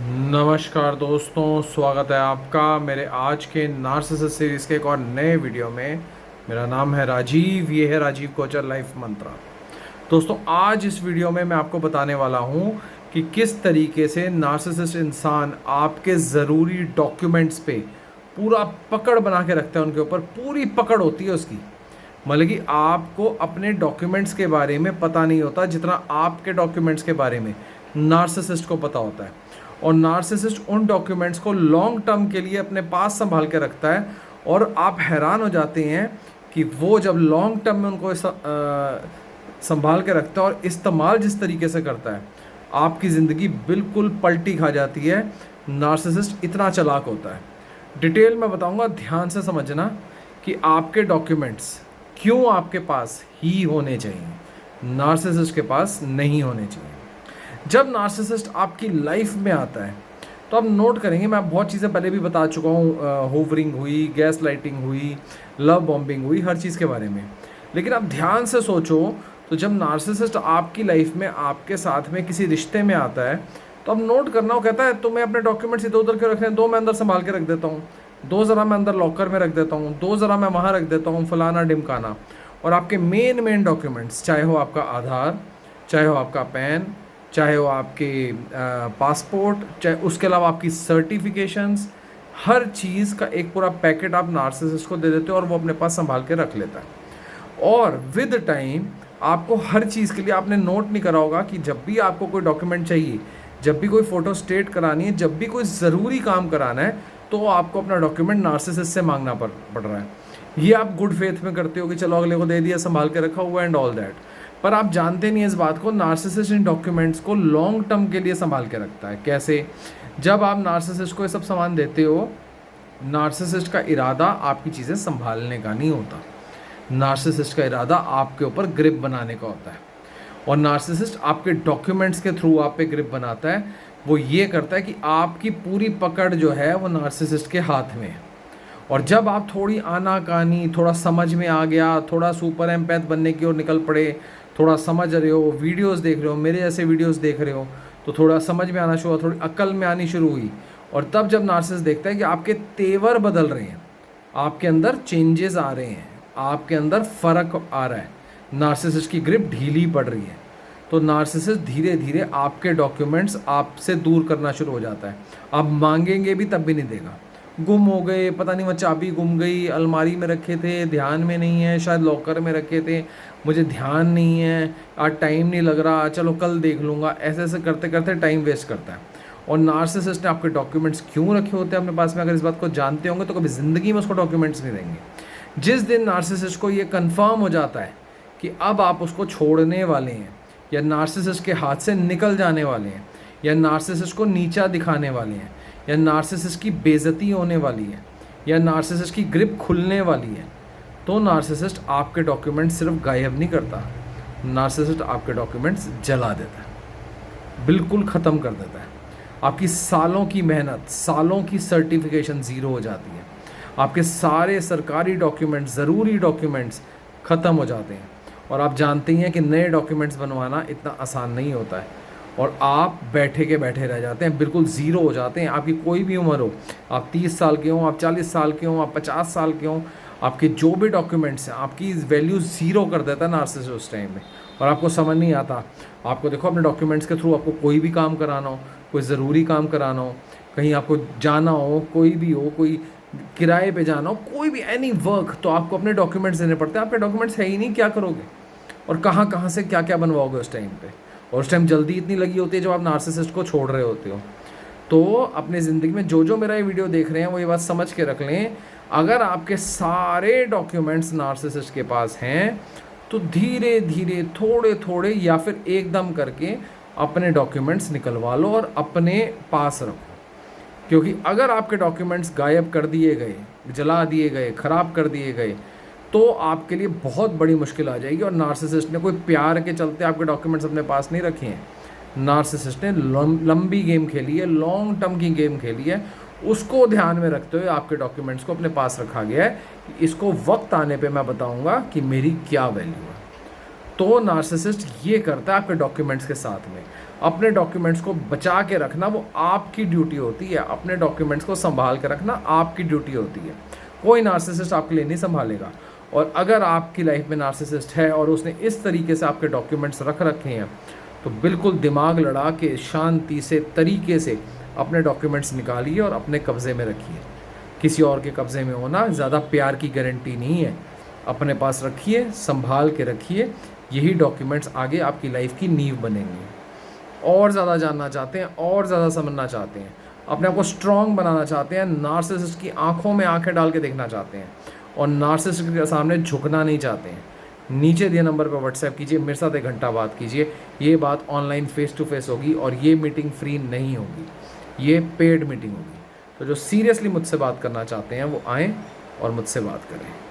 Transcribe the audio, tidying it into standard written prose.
नमस्कार दोस्तों, स्वागत है आपका मेरे आज के नार्सिसिस्ट सीरीज़ के एक और नए वीडियो में। मेरा नाम है राजीव, ये है राजीव कोचर लाइफ मंत्रा। दोस्तों, आज इस वीडियो में मैं आपको बताने वाला हूँ कि किस तरीके से नार्सिसिस्ट इंसान आपके ज़रूरी डॉक्यूमेंट्स पे पूरा पकड़ बना के रखता है, उनके ऊपर पूरी पकड़ होती है उसकी। मतलब कि आपको अपने डॉक्यूमेंट्स के बारे में पता नहीं होता जितना आपके डॉक्यूमेंट्स के बारे में नार्सिसिस्ट को पता होता है। और नार्सिसिस्ट उन डॉक्यूमेंट्स को लॉन्ग टर्म के लिए अपने पास संभाल के रखता है, और आप हैरान हो जाते हैं कि वो जब लॉन्ग टर्म में उनको संभाल के रखता है और इस्तेमाल जिस तरीके से करता है, आपकी ज़िंदगी बिल्कुल पलटी खा जाती है। नार्सिसिस्ट इतना चालाक होता है। डिटेल में बताऊंगा, ध्यान से समझना कि आपके डॉक्यूमेंट्स क्यों आपके पास ही होने चाहिए, नार्सिसिस्ट के पास नहीं होने चाहिए। जब नार्सिसिस्ट आपकी लाइफ में आता है तो आप नोट करेंगे, मैं बहुत चीज़ें पहले भी बता चुका हूँ, होवरिंग हुई, गैस लाइटिंग हुई, लव बॉम्बिंग हुई, हर चीज़ के बारे में। लेकिन आप ध्यान से सोचो, तो जब नार्सिसिस्ट आपकी लाइफ में आपके साथ में किसी रिश्ते में आता है तो अब नोट करना, वो कहता है तो मैं अपने डॉक्यूमेंट्स इधर उधर क्यों रख रहे हैं, दो मैं अंदर संभाल के रख देता हूँ, दो ज़रा मैं अंदर लॉकर में रख देता हूँ, दो ज़रा मैं वहाँ रख देता हूँ, फलाना ढिमकाना। और आपके मेन डॉक्यूमेंट्स, चाहे हो आपका आधार, चाहे हो आपका पैन, चाहे वो आपके पासपोर्ट, चाहे उसके अलावा आपकी सर्टिफिकेशंस, हर चीज़ का एक पूरा पैकेट आप नार्सिसिस्ट को दे देते हो और वो अपने पास संभाल के रख लेता है। और विद टाइम आपको हर चीज़ के लिए, आपने नोट नहीं करा होगा कि जब भी आपको कोई डॉक्यूमेंट चाहिए, जब भी कोई फ़ोटो स्टेट करानी है, जब भी कोई ज़रूरी काम कराना है, तो आपको अपना डॉक्यूमेंट नार्सिसिस्ट से मांगना पड़ रहा है। ये आप गुड फेथ में करते हो कि चलो अगले को दे दिया, संभाल के रखा हुआ एंड ऑल दैट। पर आप जानते नहीं इस बात को, नार्सिसिस्ट इन डॉक्यूमेंट्स को लॉन्ग टर्म के लिए संभाल के रखता है। कैसे? जब आप नार्सिसिस्ट को ये सब सामान देते हो, नार्सिसिस्ट का इरादा आपकी चीज़ें संभालने का नहीं होता। नार्सिसिस्ट का इरादा आपके ऊपर ग्रिप बनाने का होता है। और नार्सिसिस्ट आपके डॉक्यूमेंट्स के थ्रू आप पे ग्रिप बनाता है। वो ये करता है कि आपकी पूरी पकड़ जो है वो नार्सिसिस्ट के हाथ में है। और जब आप थोड़ी आनाकानी, थोड़ा समझ में आ गया, थोड़ा सुपर एम्पैथ बनने की ओर निकल पड़े, थोड़ा समझ रहे हो, वीडियोस देख रहे हो, मेरे जैसे वीडियोस देख रहे हो, तो थोड़ा समझ में आना शुरू हुआ, थोड़ी अक्ल में आनी शुरू हुई। और तब जब नार्सिसिस्ट देखता है कि आपके तेवर बदल रहे हैं, आपके अंदर चेंजेस आ रहे हैं, आपके अंदर फ़र्क आ रहा है, नार्सिसिस्ट की ग्रिप ढीली पड़ रही है, तो नार्सिसिस्ट धीरे धीरे आपके डॉक्यूमेंट्स आपसे दूर करना शुरू हो जाता है। आप मांगेंगे भी तब भी नहीं देगा। गुम हो गए, पता नहीं वो चाबी गुम गई, अलमारी में रखे थे, ध्यान में नहीं है, शायद लॉकर में रखे थे, मुझे ध्यान नहीं है, आज टाइम नहीं लग रहा, चलो कल देख लूँगा, ऐसे ऐसे करते करते टाइम वेस्ट करता है। और नार्सिसिस्ट ने आपके डॉक्यूमेंट्स क्यों रखे होते हैं अपने पास में, अगर इस बात को जानते होंगे तो कभी ज़िंदगी में उसको डॉक्यूमेंट्स नहीं देंगे। जिस दिन नार्सिसिस्ट को ये कन्फर्म हो जाता है कि अब आप उसको छोड़ने वाले हैं, या नार्सिसिस्ट के हाथ से निकल जाने वाले हैं, या नार्सिसिस्ट को नीचा दिखाने वाले हैं, या नार्सिसिस्ट की बेइज्जती होने वाली है, या नार्सिसिस्ट की ग्रिप खुलने वाली है, तो नार्सिसिस्ट आपके डॉक्यूमेंट्स सिर्फ गायब नहीं करता, नार्सिसिस्ट आपके डॉक्यूमेंट्स जला देता है, बिल्कुल ख़त्म कर देता है। आपकी सालों की मेहनत, सालों की सर्टिफिकेशन ज़ीरो हो जाती है, आपके सारे सरकारी डॉक्यूमेंट्स, ज़रूरी डॉक्यूमेंट्स ख़त्म हो जाते हैं। और आप जानते ही हैं कि नए डॉक्यूमेंट्स बनवाना इतना आसान नहीं होता है, और आप बैठे के बैठे रह जाते हैं, बिल्कुल ज़ीरो हो जाते हैं। आपकी कोई भी उम्र हो, आप 30 साल के हों, आप 40 साल के हों, आप 50 साल के हों, आपके जो भी डॉक्यूमेंट्स हैं, आपकी वैल्यू ज़ीरो कर देता है नार्सिसिस्ट उस टाइम में। और आपको समझ नहीं आता। आपको देखो, अपने डॉक्यूमेंट्स के थ्रू आपको कोई भी काम कराना हो, कोई ज़रूरी काम कराना हो, कहीं आपको जाना हो, कोई भी हो, कोई किराए पे जाना हो, कोई भी एनी वर्क, तो आपको अपने डॉक्यूमेंट्स देने पड़ते हैं। आपके डॉक्यूमेंट्स है ही नहीं, क्या करोगे? और कहाँ कहाँ से क्या क्या बनवाओगे उस टाइम पे? और उस टाइम जल्दी इतनी लगी होती है जब आप नार्सिसिस्ट को छोड़ रहे होते हो। तो अपनी ज़िंदगी में जो मेरा ये वीडियो देख रहे हैं वो ये बात समझ के रख लें, अगर आपके सारे डॉक्यूमेंट्स नार्सिसिस्ट के पास हैं तो धीरे धीरे, थोड़े थोड़े, या फिर एकदम करके अपने डॉक्यूमेंट्स निकलवा लो और अपने पास रखो। क्योंकि अगर आपके डॉक्यूमेंट्स गायब कर दिए गए, जला दिए गए, ख़राब कर दिए गए, तो आपके लिए बहुत बड़ी मुश्किल आ जाएगी। और नार्सिसिस्ट ने कोई प्यार के चलते आपके डॉक्यूमेंट्स अपने पास नहीं रखे हैं। नार्सिसिस्ट ने लंबी गेम खेली है, लॉन्ग टर्म की गेम खेली है। उसको ध्यान में रखते हुए आपके डॉक्यूमेंट्स को अपने पास रखा गया है कि इसको वक्त आने पे मैं बताऊंगा कि मेरी क्या वैल्यू है। तो नार्सिसिस्ट ये करता है आपके डॉक्यूमेंट्स के साथ में। अपने डॉक्यूमेंट्स को बचा के रखना वो आपकी ड्यूटी होती है, अपने डॉक्यूमेंट्स को संभाल के रखना आपकी ड्यूटी होती है। कोई नार्सिसिस्ट आपके लिए नहीं संभालेगा। और अगर आपकी लाइफ में नार्सिसिस्ट है और उसने इस तरीके से आपके डॉक्यूमेंट्स रख रखे हैं, तो बिल्कुल दिमाग लड़ा के शांति से तरीके से अपने डॉक्यूमेंट्स निकालिए और अपने कब्ज़े में रखिए। किसी और के कब्ज़े में होना ज़्यादा प्यार की गारंटी नहीं है। अपने पास रखिए, संभाल के रखिए। यही डॉक्यूमेंट्स आगे आपकी लाइफ की नींव बनेंगे। और ज़्यादा जानना चाहते हैं, और ज़्यादा समझना चाहते हैं, अपने आप को स्ट्रॉन्ग बनाना चाहते हैं, नार्सिसिस्ट की आंखों में आंखें डाल के देखना चाहते हैं और नार्सिसिस्ट के सामने झुकना नहीं चाहते हैं, नीचे दिए नंबर पर व्हाट्सएप कीजिए, मेरे साथ 1 घंटा बात कीजिए। ये बात ऑनलाइन फेस टू फेस होगी और ये मीटिंग फ्री नहीं होगी, ये पेड मीटिंग होगी। तो जो सीरियसली मुझसे बात करना चाहते हैं वो आएँ और मुझसे बात करें।